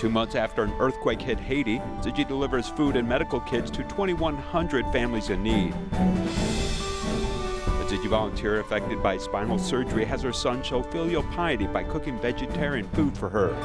2 months after an earthquake hit Haiti, Tzu Chi delivers food and medical kits to 2,100 families in need. A Tzu Chi volunteer affected by spinal surgery has her son show filial piety by cooking vegetarian food for her.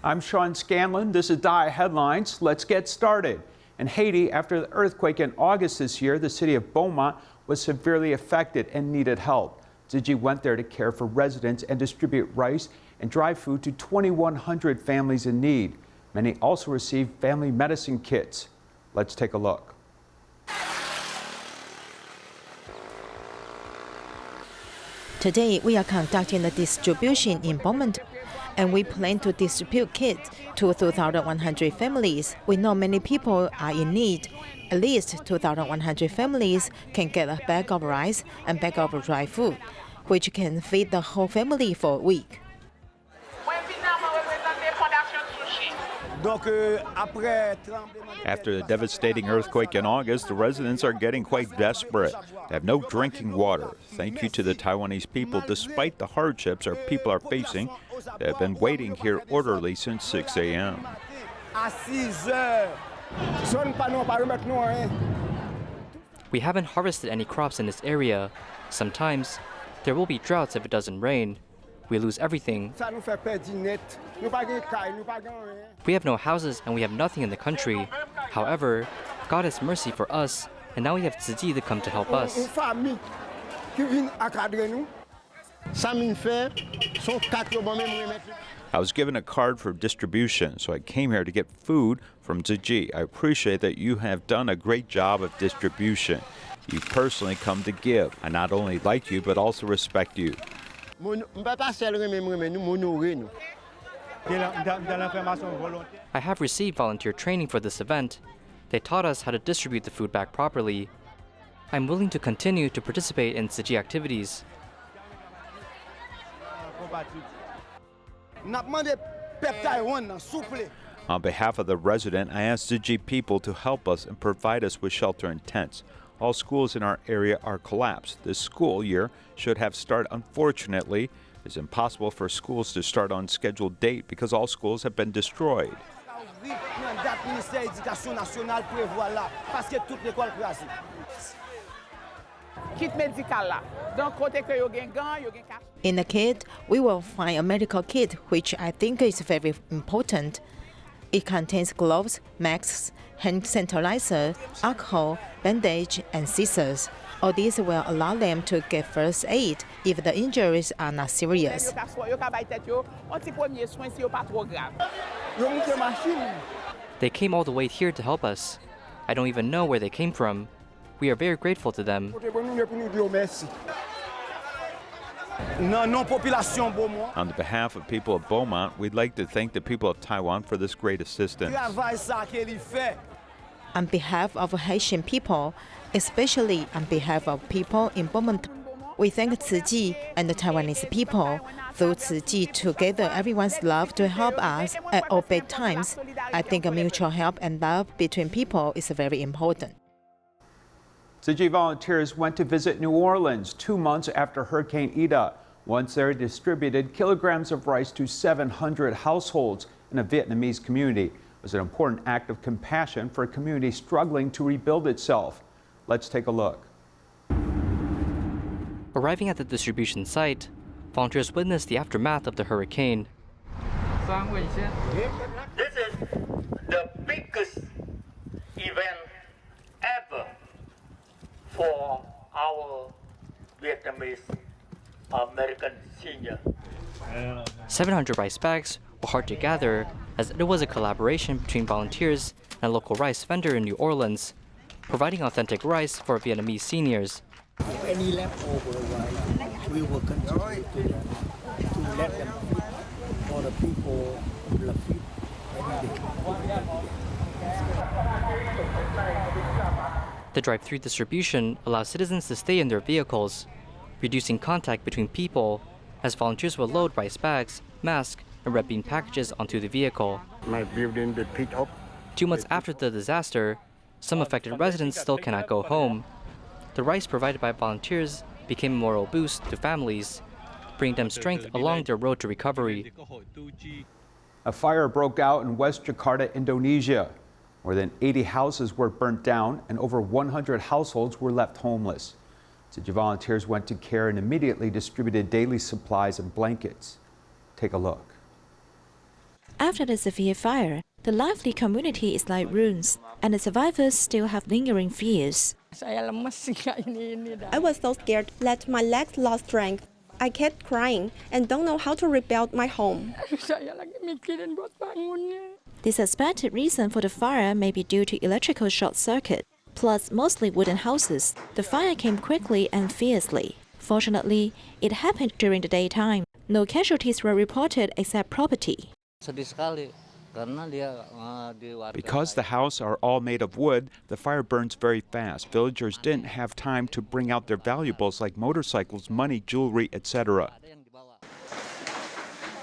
I'm Sean Scanlan. This is DaAi Headlines. Let's get started. In Haiti, after the earthquake in August this year, the city of Beaumont was severely affected and needed help. Tzu Chi went there to care for residents and distribute rice and dry food to 2,100 families in need. Many also received family medicine kits. Let's take a look. Today, we are conducting the distribution in Beaumont, and we plan to distribute kits to 2,100 families. We know many people are in need. At least 2,100 families can get a bag of rice and bag of dry food, which can feed the whole family for a week. After the devastating earthquake in August, the residents are getting quite desperate. They have no drinking water. Thank you to the Taiwanese people. Despite the hardships our people are facing, they have been waiting here orderly since 6 a.m. We haven't harvested any crops in this area. Sometimes there will be droughts if it doesn't rain. We lose everything. We have no houses and we have nothing in the country. However, God has mercy for us, and now we have Tzu Chi to come to help us. I was given a card for distribution, so I came here to get food from Tzu Chi. I appreciate that you have done a great job of distribution. You personally come to give. I not only like you, but also respect you. I have received volunteer training for this event. They taught us how to distribute the food back properly. I'm willing to continue to participate in Tzu Chi activities. On behalf of the resident, I asked Tzu Chi people to help us and provide us with shelter and tents. All schools in our area are collapsed. This school year should have started. Unfortunately, it's impossible for schools to start on scheduled date because all schools have been destroyed. In the kit, we will find a medical kit, which I think is very important. It contains gloves, masks, hand sanitizer, alcohol, bandage, and scissors. All these will allow them to get first aid if the injuries are not serious. They came all the way here to help us. I don't even know where they came from. We are very grateful to them. On the behalf of people of Beaumont, we'd like to thank the people of Taiwan for this great assistance. On behalf of Haitian people, especially on behalf of people in Beaumont, we thank Tzu Chi and the Taiwanese people. Through Tzu Chi, together everyone's love to help us at all bad times. I think a mutual help and love between people is very important. Tzu Chi volunteers went to visit New Orleans 2 months after Hurricane Ida. Once there, distributed kilograms of rice to 700 households in a Vietnamese community. It was an important act of compassion for a community struggling to rebuild itself. Let's take a look. Arriving at the distribution site, volunteers witnessed the aftermath of the hurricane. This is the biggest event ever for our Vietnamese American senior. 700 rice bags were hard to gather, as it was a collaboration between volunteers and a local rice vendor in New Orleans, providing authentic rice for Vietnamese seniors. Any leftover rice, we will continue to let them feed for the people of Lafitte every day. The drive-through distribution allows citizens to stay in their vehicles, reducing contact between people, as volunteers will load rice bags, masks, and red bean packages onto the vehicle. My building the picked up. 2 months after the disaster, some affected residents still cannot go home. The rice provided by volunteers became a moral boost to families. bringing them strength along their road to recovery. A fire broke out in West Jakarta, Indonesia. More than 80 houses were burnt down and over 100 households were left homeless. Tzu Chi volunteers went to care and immediately distributed daily supplies and blankets. Take a look. After the severe fire, the lively community is like ruins, and the survivors still have lingering fears. I was so scared that my legs lost strength. I kept crying and don't know how to rebuild my home. The suspected reason for the fire may be due to electrical short circuit. Plus mostly wooden houses, the fire came quickly and fiercely. Fortunately, it happened during the daytime. No casualties were reported except property. Because the houses are all made of wood, the fire burns very fast. Villagers didn't have time to bring out their valuables like motorcycles, money, jewelry, etc.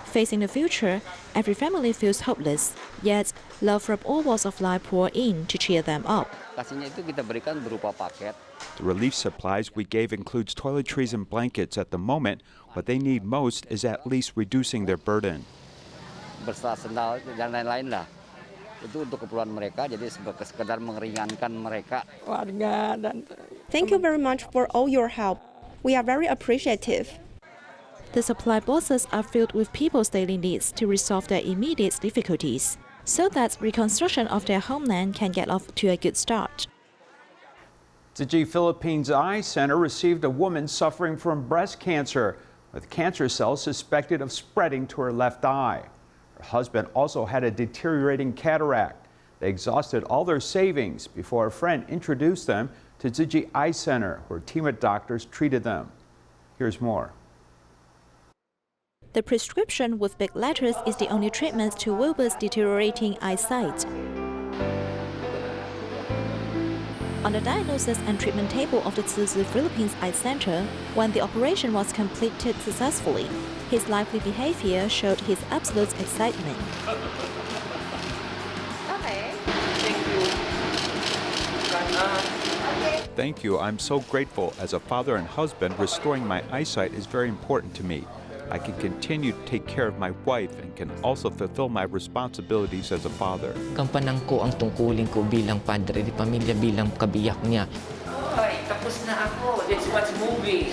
Facing the future, every family feels hopeless. Yet, love from all walks of life pour in to cheer them up. The relief supplies we gave includes toiletries and blankets at the moment. What they need most is at least reducing their burden. Thank you very much for all your help. We are very appreciative. The supply boxes are filled with people's daily needs to resolve their immediate difficulties, so that reconstruction of their homeland can get off to a good start. Tzu Chi Philippines Eye Center received a woman suffering from breast cancer with cancer cells suspected of spreading to her left eye. Her husband also had a deteriorating cataract. They exhausted all their savings before a friend introduced them to Tzu Chi Eye Center, where a team of doctors treated them. Here's more. The prescription with big letters is the only treatment to Wilbur's deteriorating eyesight. On the diagnosis and treatment table of the Tzu Chi Philippines Eye Center, when the operation was completed successfully, his lively behavior showed his absolute excitement. Thank you. I'm so grateful. As a father and husband, restoring my eyesight is very important to me. I can continue to take care of my wife and can also fulfill my responsibilities as a father. Kampanang ko ang tungkulin ko bilang padre di pamilya, bilang kabiyak niya. Hoy, tapos na ako. Let's watch movie.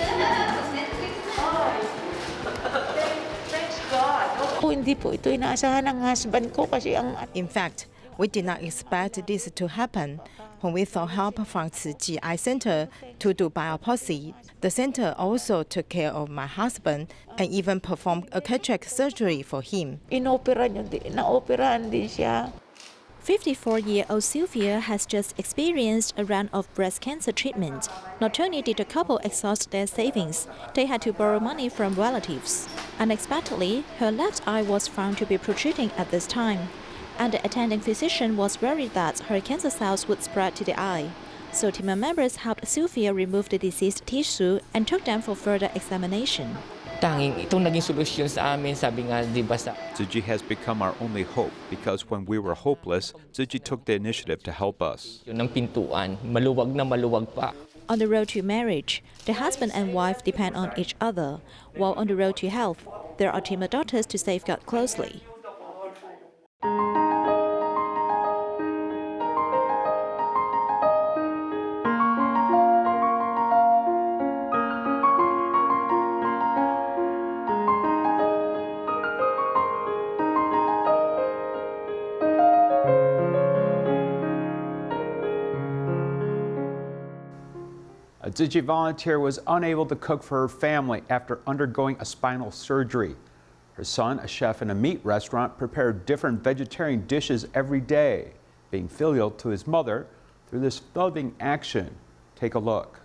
Thanks God. Hindi po ito inaasahan ng husband ko kasi ang... In fact, we did not expect this to happen. When we sought help from Tzu Chi Eye Center to do biopsy, the center also took care of my husband and even performed a cataract surgery for him. Naoperahan din siya. 54-year-old Sylvia has just experienced a round of breast cancer treatment. Not only did the couple exhaust their savings, they had to borrow money from relatives. Unexpectedly, her left eye was found to be protruding at this time, and the attending physician was worried that her cancer cells would spread to the eye. So team members helped Sylvia remove the diseased tissue and took them for further examination. Tanging itong naging solusyon sa amin, sabi nga, di ba sa... Tzu Chi has become our only hope because when we were hopeless, Tzu Chi took the initiative to help us. Yun ang pintuan, maluwag na maluwag pa. On the road to marriage, the husband and wife depend on each other, while on the road to health, there are team of doctors to safeguard closely. A Tzu Chi volunteer was unable to cook for her family after undergoing a spinal surgery. Her son, a chef in a meat restaurant, prepared different vegetarian dishes every day, being filial to his mother through this loving action. Take a look.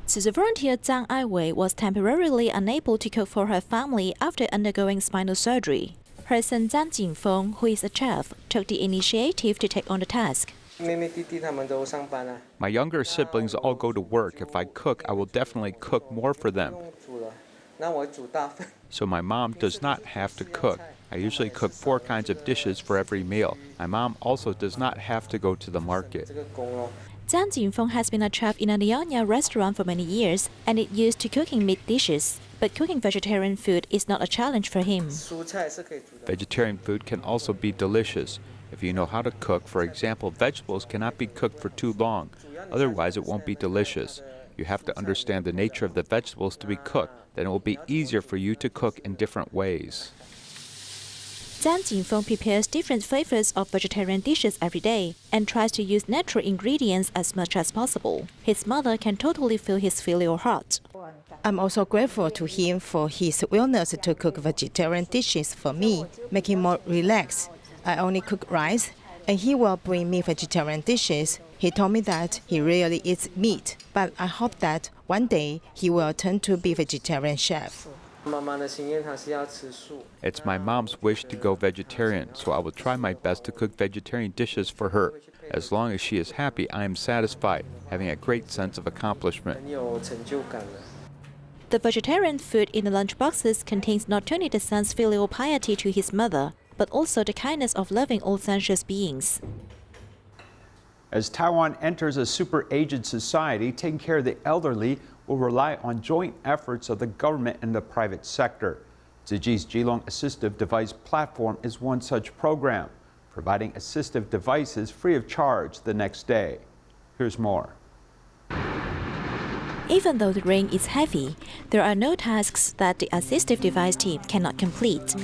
Tzu Chi volunteer Zhang Aiwei was temporarily unable to cook for her family after undergoing spinal surgery. Her son Zhang Jingfeng, who is a chef, took the initiative to take on the task. My younger siblings all go to work. If I cook, I will definitely cook more for them. So my mom does not have to cook. I usually cook 4 kinds of dishes for every meal. My mom also does not have to go to the market. Zhang Jinfeng has been a chef in a Lianya restaurant for many years, and is used to cooking meat dishes. But cooking vegetarian food is not a challenge for him. Vegetarian food can also be delicious. If you know how to cook, for example, vegetables cannot be cooked for too long. Otherwise, it won't be delicious. You have to understand the nature of the vegetables to be cooked. Then it will be easier for you to cook in different ways. Zhang Jinfeng prepares different flavors of vegetarian dishes every day and tries to use natural ingredients as much as possible. His mother can totally feel his filial heart. I'm also grateful to him for his willingness to cook vegetarian dishes for me, making more relaxed. I only cook rice, and he will bring me vegetarian dishes. He told me that he rarely eats meat, but I hope that one day he will turn to be vegetarian chef. It's my mom's wish to go vegetarian, so I will try my best to cook vegetarian dishes for her. As long as she is happy, I am satisfied, having a great sense of accomplishment. The vegetarian food in the lunchboxes contains not only the son's filial piety to his mother, but also the kindness of loving all sentient beings. As Taiwan enters a super-aged society, taking care of the elderly will rely on joint efforts of the government and the private sector. Tzu Chi's Geelong Assistive Device Platform is one such program, providing assistive devices free of charge the next day. Here's more. Even though the rain is heavy, there are no tasks that the assistive device team cannot complete.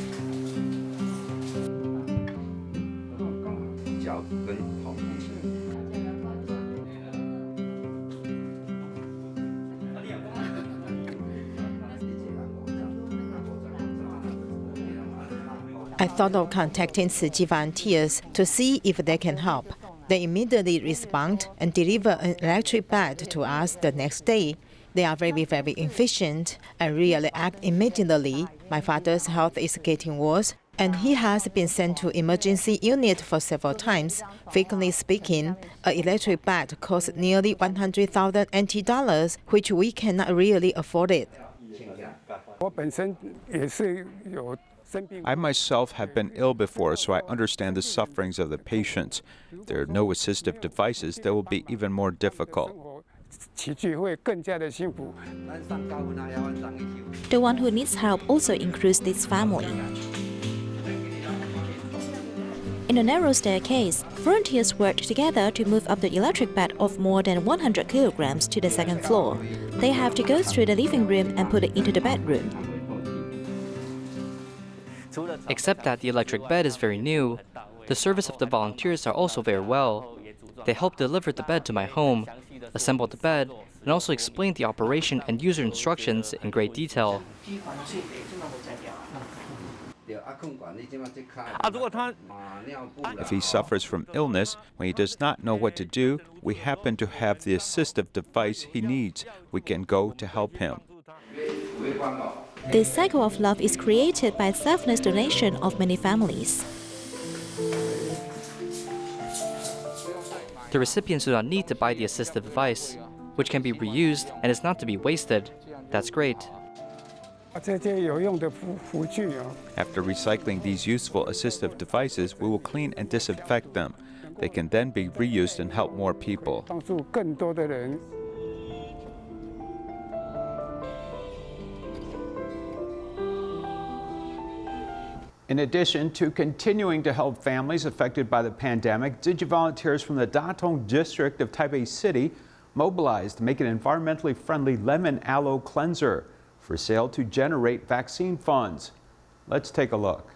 I thought of contacting Tzu Chi volunteers to see if they can help. They immediately respond and deliver an electric bed to us the next day. They are very efficient and really act immediately. My father's health is getting worse, and he has been sent to emergency unit for several times. Frequently speaking, an electric bed costs nearly 100,000 NT dollars, which we cannot really afford it. I myself have been ill before, so I understand the sufferings of the patients. If there are no assistive devices, that will be even more difficult. The one who needs help also includes this family. In a narrow staircase, volunteers worked together to move up the electric bed of more than 100 kilograms to the second floor. They have to go through the living room and put it into the bedroom. Except that the electric bed is very new, the service of the volunteers are also very well. They help deliver the bed to my home, assemble the bed, and also explain the operation and user instructions in great detail. If he suffers from illness, when he does not know what to do, we happen to have the assistive device he needs. We can go to help him. This cycle of love is created by selfless donation of many families. The recipients do not need to buy the assistive device, which can be reused and is not to be wasted. That's great. After recycling these useful assistive devices, we will clean and disinfect them. They can then be reused and help more people. In addition to continuing to help families affected by the pandemic, Tzu Chi volunteers from the Datong district of Taipei City mobilized to make an environmentally friendly lemon aloe cleanser for sale to generate vaccine funds. Let's take a look.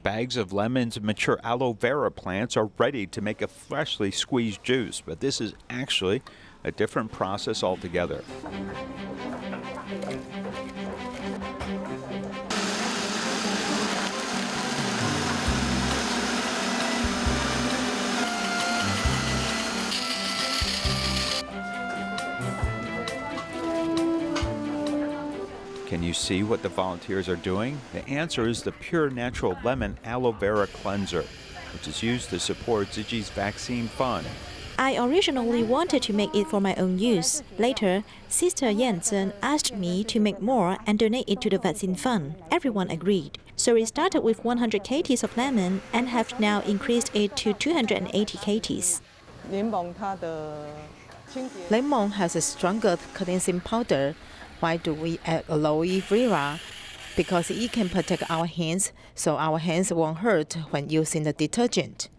Bags of lemons and mature aloe vera plants are ready to make a freshly squeezed juice, but this is actually a different process altogether. Can you see what the volunteers are doing? The answer is the pure natural lemon aloe vera cleanser, which is used to support Tzu Chi's vaccine fund. I originally wanted to make it for my own use. Later, Sister Yan Zhen asked me to make more and donate it to the vaccine fund. Everyone agreed. So we started with 100 kts of lemon and have now increased it to 280 kts. Lemon has a stronger cleansing powder. Why do we add aloe vera? Because it can protect our hands, so our hands won't hurt when using the detergent.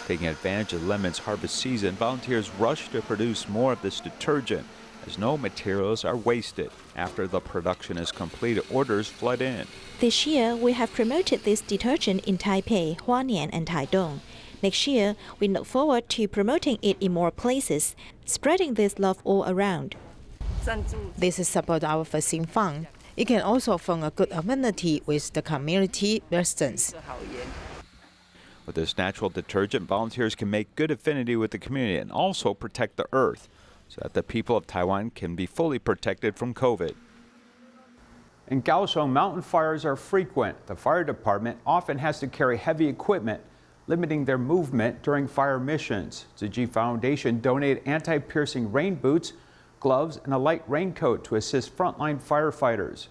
Taking advantage of lemon's harvest season, volunteers rush to produce more of this detergent, as no materials are wasted. After the production is completed, orders flood in. This year, we have promoted this detergent in Taipei, Hualien, and Taitung. Next year, we look forward to promoting it in more places, spreading this love all around. This is about our vaccine fund. It can also form a good affinity with the community residents. With this natural detergent, volunteers can make good affinity with the community and also protect the earth, so that the people of Taiwan can be fully protected from COVID. In Kaohsiung, mountain fires are frequent. The fire department often has to carry heavy equipment, limiting their movement during fire missions. Tzu Chi Foundation donated anti-piercing rain boots, gloves, and a light raincoat to assist frontline firefighters.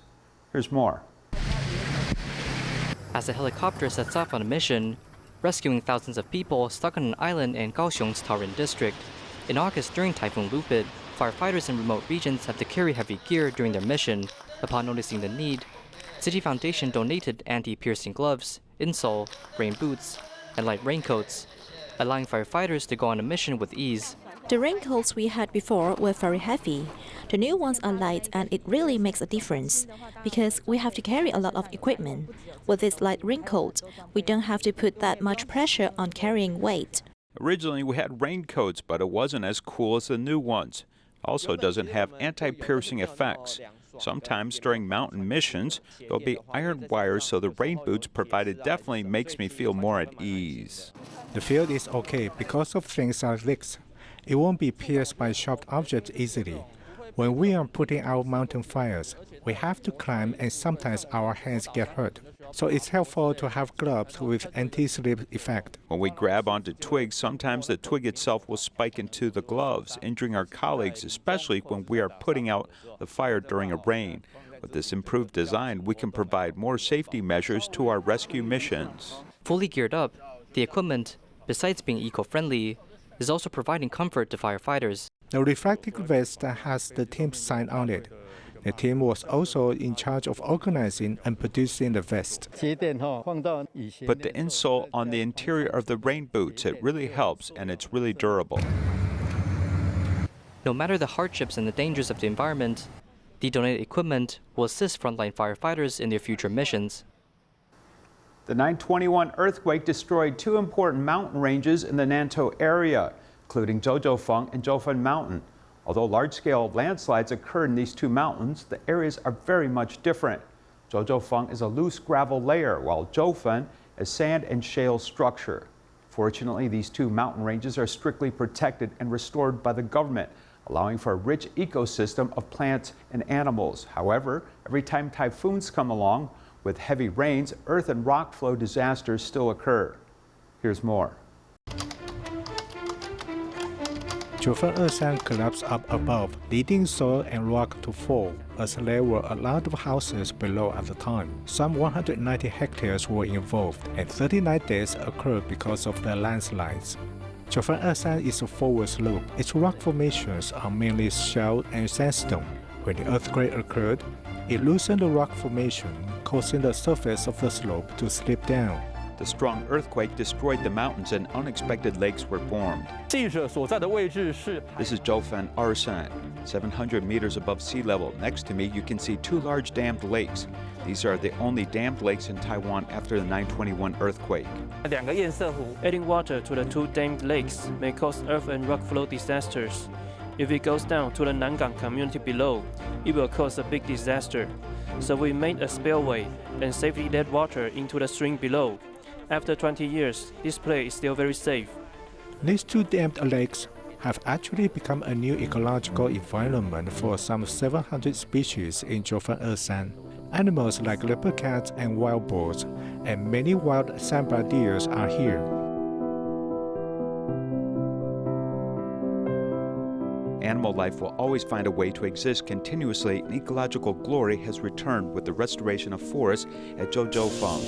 Here's more. As a helicopter sets off on a mission, rescuing thousands of people stuck on an island in Kaohsiung's Taoren district. In August, during Typhoon Lupit, firefighters in remote regions have to carry heavy gear during their mission. Upon noticing the need, Tzu Chi Foundation donated anti-piercing gloves, insole, rain boots, and light raincoats, allowing firefighters to go on a mission with ease. The raincoats we had before were very heavy. The new ones are light, and it really makes a difference because we have to carry a lot of equipment. With this light raincoat, we don't have to put that much pressure on carrying weight. Originally, we had raincoats, but it wasn't as cool as the new ones. Also doesn't have anti-piercing effects. Sometimes during mountain missions, there'll be iron wires, so the rain boots provided definitely makes me feel more at ease. The field is okay because of things like this. It won't be pierced by sharp objects easily. When we are putting out mountain fires, we have to climb and sometimes our hands get hurt. So it's helpful to have gloves with anti-slip effect. When we grab onto twigs, sometimes the twig itself will spike into the gloves, injuring our colleagues, especially when we are putting out the fire during a rain. With this improved design, we can provide more safety measures to our rescue missions. Fully geared up, the equipment, besides being eco-friendly, is also providing comfort to firefighters. The reflective vest has the team's sign on it. The team was also in charge of organizing and producing the vest. Put the insole on the interior of the rain boots. It really helps, and it's really durable. No matter the hardships and the dangers of the environment, the donated equipment will assist frontline firefighters in their future missions. The 9/21 earthquake destroyed two important mountain ranges in the Nantou area, including Zhouzhoufeng and Zhoufeng Mountain. Although large-scale landslides occurred in these two mountains, the areas are very much different. Zhouzhoufeng is a loose gravel layer, while Zhoufeng is sand and shale structure. Fortunately, these two mountain ranges are strictly protected and restored by the government, allowing for a rich ecosystem of plants and animals. However, every time typhoons come along, with heavy rains, earth and rock flow disasters still occur. Here's more. Zhoufeng collapsed up above, leading soil and rock to fall, as there were a lot of houses below at the time. Some 190 hectares were involved, and 39 deaths occurred because of the landslides. Zhoufeng is a forward slope. Its rock formations are mainly shale and sandstone. When the earthquake occurred, it loosened the rock formation, causing the surface of the slope to slip down. The strong earthquake destroyed the mountains and unexpected lakes were formed. This is Zhoufeng Orlean, 700 meters above sea level. Next to me, you can see two large dammed lakes. These are the only dammed lakes in Taiwan after the 9/21 earthquake. Adding water to the two dammed lakes may cause earth and rock flow disasters. If it goes down to the Nangang community below, it will cause a big disaster. So we made a spillway and safely let water into the stream below. After 20 years, this place is still very safe. These two dammed lakes have actually become a new ecological environment for some 700 species in Zhoufeng. Animals like leopard cats and wild boars, and many wild sambar deers are here. Animal life will always find a way to exist continuously, and ecological glory has returned with the restoration of forests at Zhouzhoufeng.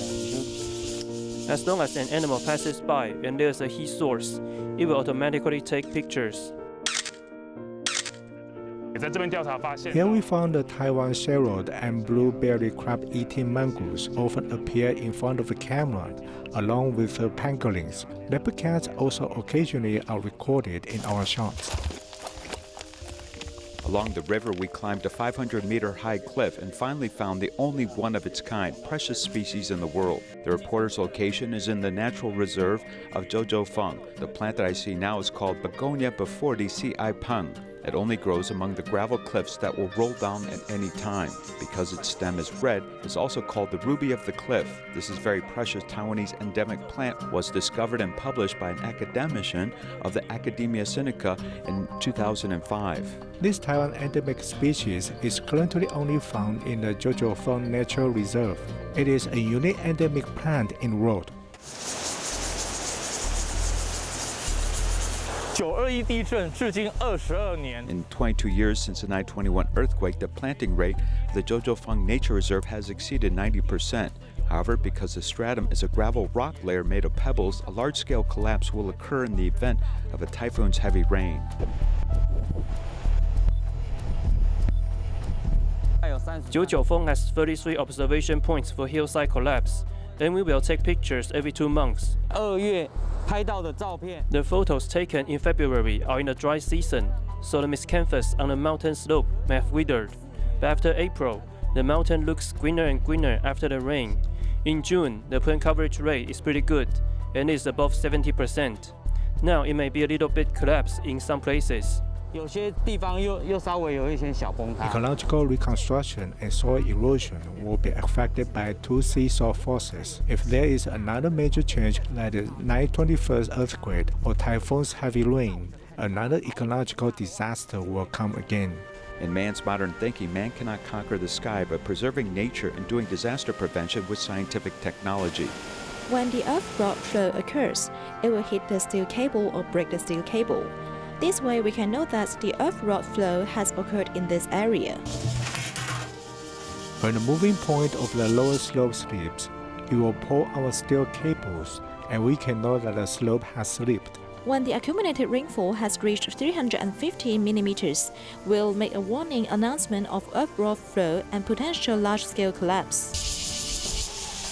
As long as an animal passes by and there's a heat source, it will automatically take pictures. Here we found the Taiwan shell-road and blue-belly crab-eating mongoose often appear in front of the camera, along with the pangolins. Leopard cats also occasionally are recorded in our shots. Along the river, we climbed a 500-meter-high cliff and finally found the only one of its kind, precious species in the world. The reporter's location is in the natural reserve of Zhouzhoufeng. The plant that I see now is called Begonia befordi ci peng. It only grows among the gravel cliffs that will roll down at any time. Because its stem is red, it's also called the ruby of the cliff. This is very precious Taiwanese endemic plant was discovered and published by an academician of the Academia Sinica in 2005. This Taiwan endemic species is currently only found in the Zhouzhoufeng Natural Reserve. It is a unique endemic plant in the world. In 22 years since the 9/21 earthquake, the planting rate of the Zhouzhoufeng Nature Reserve has exceeded 90%. However, because the stratum is a gravel rock layer made of pebbles, a large-scale collapse will occur in the event of a typhoon's heavy rain. Zhouzhoufeng has 33 observation points for hillside collapse, and we will take pictures every 2 months. The photos taken in February are in the dry season, so the miscanthus on the mountain slope may have withered. But after April, the mountain looks greener and greener after the rain. In June, the plant coverage rate is pretty good, and is above 70%. Now it may be a little bit collapsed in some places. Ecological reconstruction and soil erosion will be affected by two seesaw forces. If there is another major change like the 9/21 earthquake or typhoon's heavy rain, another ecological disaster will come again. In man's modern thinking, man cannot conquer the sky, but preserving nature and doing disaster prevention with scientific technology. When the earth-rod flow occurs, it will hit the steel cable or break the steel cable. This way, we can know that the earth-rod flow has occurred in this area. When the moving point of the lower slope slips, it will pull our steel cables, and we can know that the slope has slipped. When the accumulated rainfall has reached 350 millimeters, we'll make a warning announcement of earth-rod flow and potential large-scale collapse.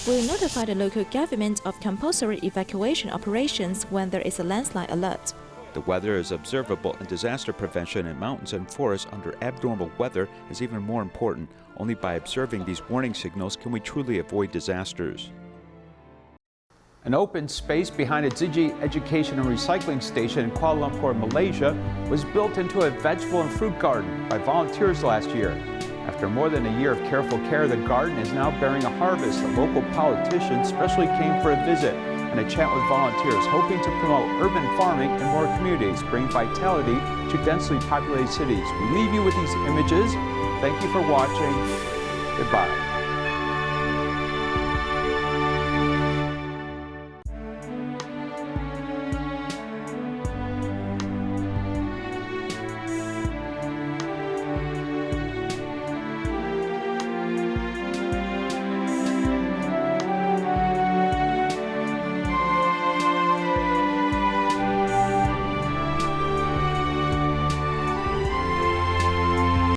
We'll notify the local government of compulsory evacuation operations when there is a landslide alert. The weather is observable, and disaster prevention in mountains and forests under abnormal weather is even more important. Only by observing these warning signals can we truly avoid disasters. An open space behind a Tzu Chi education and recycling station in Kuala Lumpur, Malaysia, was built into a vegetable and fruit garden by volunteers last year. After more than a year of careful care, the garden is now bearing a harvest. A local politician specially came for a visit and a chat with volunteers, hoping to promote urban farming in more communities, bring vitality to densely populated cities. We leave you with these images. Thank you for watching. Goodbye.